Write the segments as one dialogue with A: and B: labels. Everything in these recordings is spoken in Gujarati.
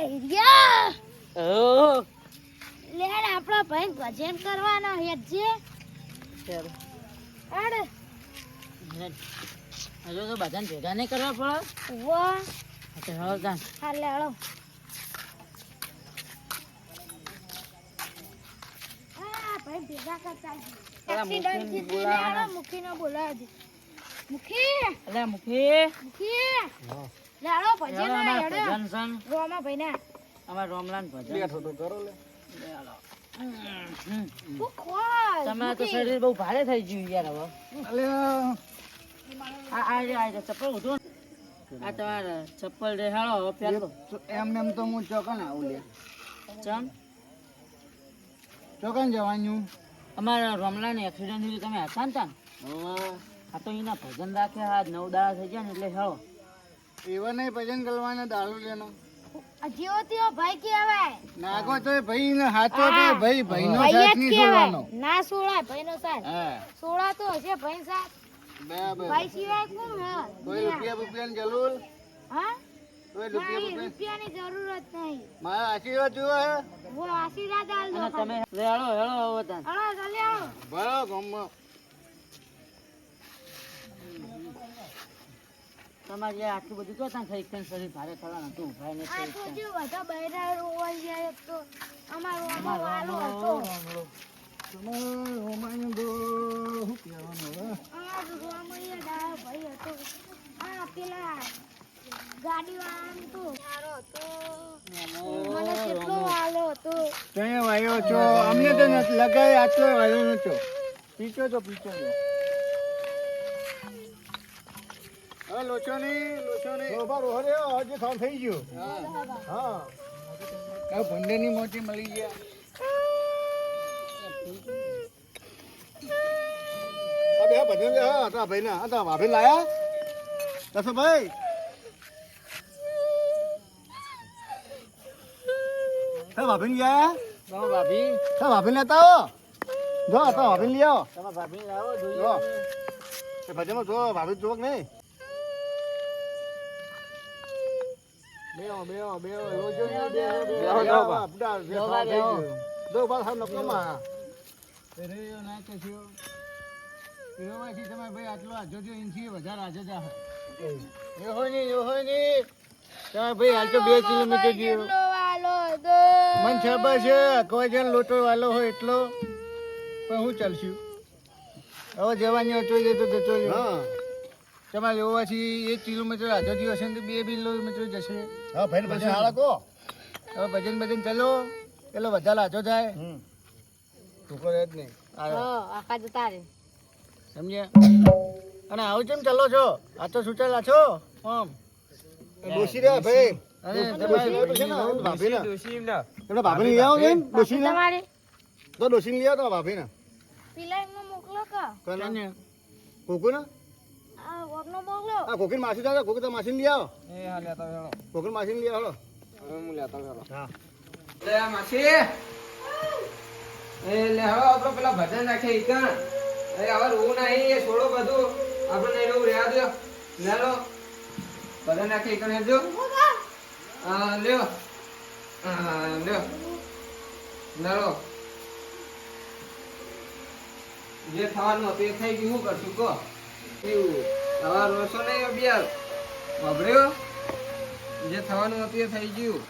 A: હિરિયા
B: ઓ
A: લેણ આપણો ભાઈ ભજન કરવાનો હેજે
B: ચાલ
A: આડ
B: હજુ તો બધાને ભેગા નહીં કરવા પડે
A: વાહ
B: તો હવે તાન
A: હાલે હાલો આ ભાઈ ભેગા કરતા એક્સિડન્ટ થી બોલાવાનો મુખીનો બોલાવજો મુખી
B: અલ્યા મુખી
A: મુખી લેણો ભજન
B: અમાર
A: હેડો
B: ભજન સન
A: રોમા ભાઈ ના
B: અમાર રોમલાન ભજન
C: બેઠો તો કરો લે
A: તું ખોલ
B: તમે તો શરીર બહુ ભારે થઈ ગયું યાર હવે
C: અલ્યા
B: આ ચપ્પલ ઉઠો આ તમારા ચપ્પલ દેખાડો હવે પહેલો
C: એમ તો હું ચોકન આવું લે
B: ચમ
C: ચોકન જવાનું
B: અમારા રોમલાને એક્સિડન્ટ થયું તમે હતા ને તાન આ તો એના ભજન રાખ્યા આજ 9 દાડા થઈ ગયા ને એટલે હેળો
C: એવા નહીં ભજન કરવાના દારૂ લેનો
A: જેવો તેવો ભાઈ કહેવાય
C: નાગો તો ભાઈ ને હાથો તો ભાઈ ભાઈનો
A: ભાઈ
C: સાથ
A: જ
C: નહીં
A: કહેવાય
C: છોડવાનો
A: ના સોળાય ભાઈનો સાથ
C: હા
A: સોળા તો હશે ભાઈ સાથ
C: બરાબર
A: ભાઈ સિવાય કોણ હે
C: કોઈ રૂપિયાની જરૂર
A: હા
C: કોઈ
A: નહીં,
C: રૂપિયા
A: રૂપિયાની જરૂરત નહીં
C: મારા આશીર્વાદ જુઓ હે
A: વો આશીર્વાદ આલ દો
B: અને તમે હેળો હવે તાન
A: હાલો ચાલે આવો
C: બરો ગમમાં
B: તમારે યાર આટલું બધું તો તાન થઈ ગયું શરીર ભારે થવાનું હતું ભાઈ ને
A: આ તો જો બધા બૈરા રોવાઈ જાય એક તો અમારો વાલો હતો
C: રોમાનું બહુ શું કહેવાનું હવે
A: અમારો રોમૈયા ડાયો ભાઈ હતો આ પેલા ગાડી વાળાનો તો સારો હતો મને કેટલો વાલો હતો
C: તમે વાયો છો અમને તો નથી લગાય આટલો વાયો નતો પીચો તો હવે લોચો નહીં બરોબર હરે હજી ખાવ થઈ ગયું હા આ ભંડેની મોટી મળી ગયા અબે હા ભજન હા તા ભાઈ ના તા ભાભી લાયા દસો ભાઈ હા ભાભી ને ગયા
B: તમે ભાભી
C: હા ભાભી લેતા આવો જો તા ભાભી લઈ આવો
B: તમે ભાભી આવો
C: જો
B: જોઈએ
C: એ ભજનમાં જો ભાભી જોક નહીં બેઓ લોજો દો બાર હા નકો માં રેયો ના કે છો એવાથી તમે ભાઈ આટલો આજો જો ઇંચી વધારે આજો જા એ હોય ની તમે ભાઈ હાલ તો 2 કિલોમીટર જીવો
A: કેટલો વાલો હતો
C: મન ખબર છે કોઈ જણ લોટો વાલો હોય એટલો પણ હું ચાલશું હવે જવાની હતો એ તો જતો હા તમારે જોવાથી 1 કિલોમીટર આજો જીવો હશે ને 2 કિલોમીટર જશે હા ભાઈ પછી હાલ કો હવે ભજન ચલો પેલો વધારે આજો થાય ટુકર જ નહીં
A: આખા જતા રે
C: સમજ્યા અને આવું કેમ ચાલો છો આ તો સુચેલા છો આમ ડોસી રે ભાઈ અને તમે ભાભી લઈ આવો કેમ ડોસી ને
A: તમારે
C: તો ડોસી લઈ આવો તો ભાભી ને
A: પિલાઈમાં મોકલો કા
C: કોને કોકુ ને
A: આ વગનો મોકલો
C: આ કોકીન માસી દાદા કોકી તો માસી લઈ આવો
B: એ હા લેતા હેળો
C: કોકીન માસી લઈ આવો
B: હું લેતા હેળો
C: હા
D: લે માસી એ લે હવે આપણે પેલા ભજન રાખે ઈકણ એ હવે રોવું નહીં એ છોડો બધું આપણે નહીં રોવું રહ્યા દો લે લો ભજન રાખે ઈકણ હેજો હા લ્યો લ્યો લો જે થવાનું હતું એ થઈ ગયું શું કરશું કહો એવું હવે રોશો નહીં અભિયાર વાપર્યો જે થવાનું હતું એ થઈ ગયું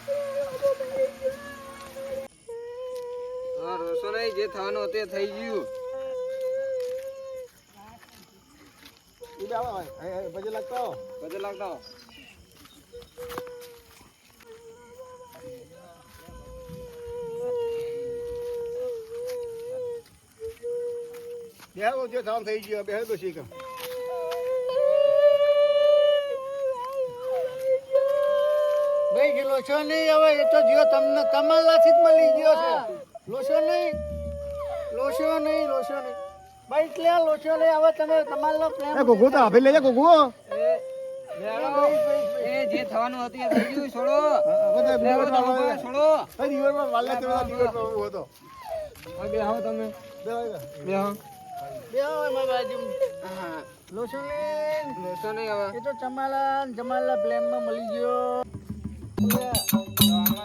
D: રોશો નહીં જે થવાનું હતું એ થઈ ગયું
C: ઈ આવો ભજન લાગતા હો
D: બધે લાગતા હો
C: બેહો જે થામ થઈ ગયો બેહો ડોસી કે ભાઈ જે લોચો નહીં હવે એ તો જીઓ તમને તમારાથી જ મળી ગયો છે લોચો નહીં ભાઈ એટલે લોચો નહીં હવે તમે તમારો પ્રેમ એ ગોગો તો આપી લેજે ગોગો
D: એ જે થવાનું હતું એ થઈ ગયું છોડો છોડો
C: દિવસમાં વાલે તો દિવસ હતો
D: બે આવો તમે બે આવો
C: લોચો નહીં
D: રોશો નહીં હવે
C: એ તો જમાલા પ્લેનમાં મળી ગયો Yeah.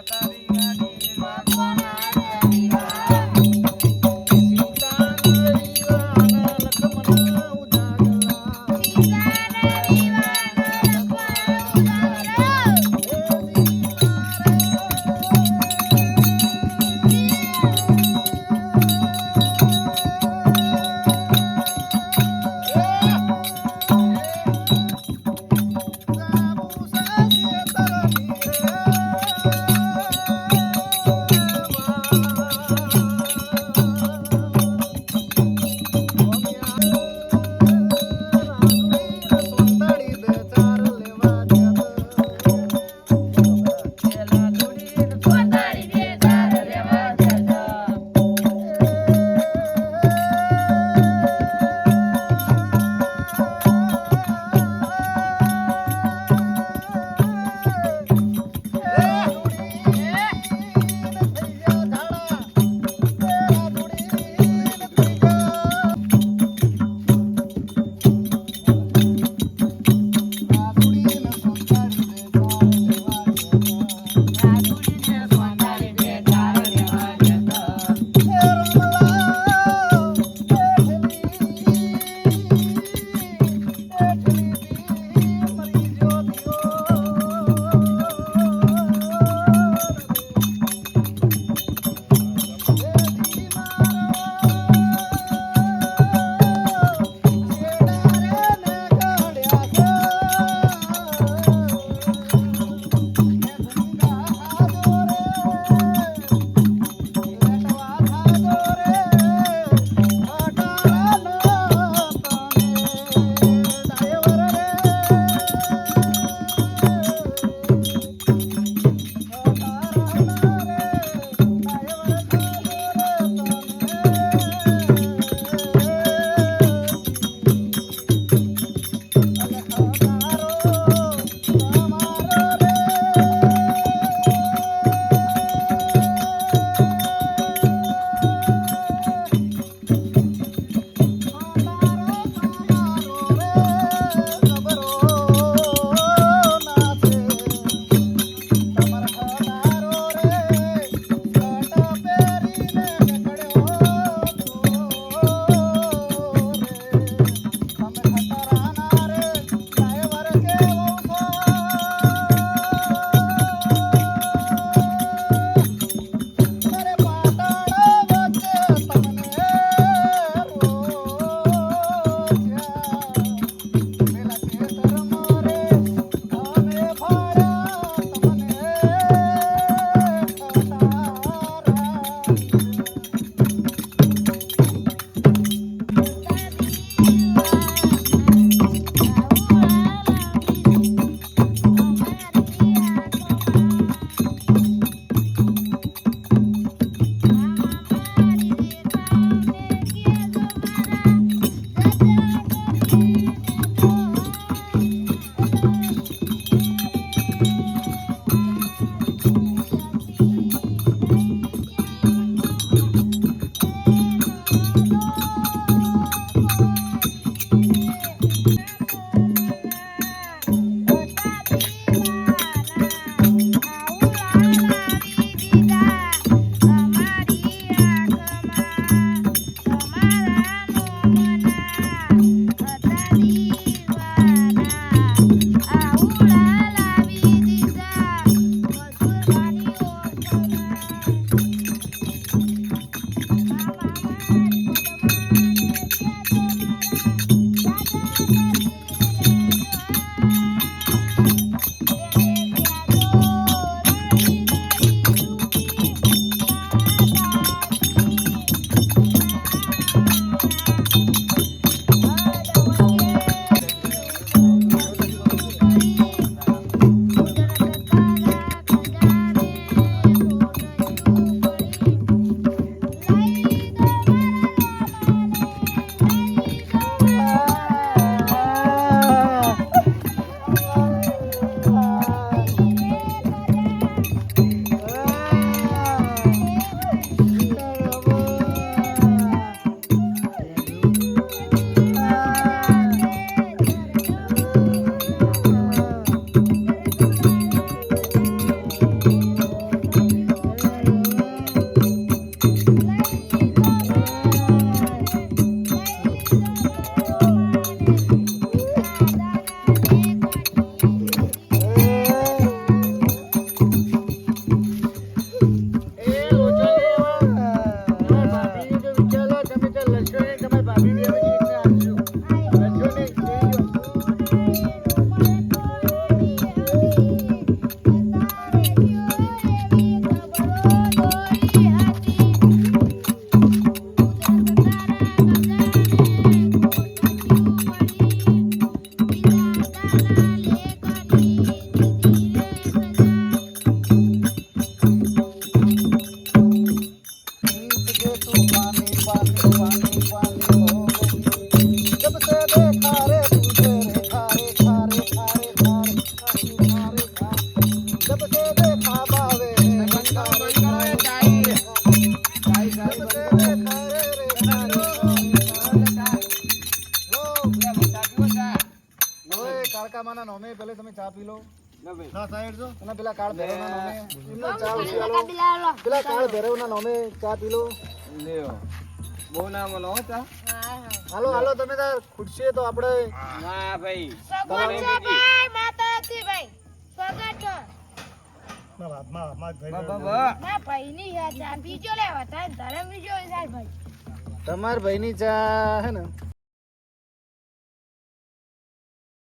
C: ભૈરવમાના નામે પેલે તમે ચા પી લો
D: ના ભાઈ
C: ના સાહેબ જો અને પેલા કાળ ભૈરવના નામે એમનો ચા
A: બહુ
C: ઉછી આલો.
A: કાકા પેલા આલો.
C: પેલા કાળ ભૈરવના નામે ચા પી લો.
D: લ્યો બહુ ના મળો હો ચા
A: હા હા
C: હાલો હાલો તમે તાર ખુરશીએ તો આપણે
D: ના ભાઈ
A: સગવડ છે ભાઈ માતાજી ભાઈ સગવડ છે ના ભાઈ ની યાદ આ બીજો લેવા તારે ધરમ બીજો સાહેબ ભાઈ
C: તમાર ભાઈની ચા હે ને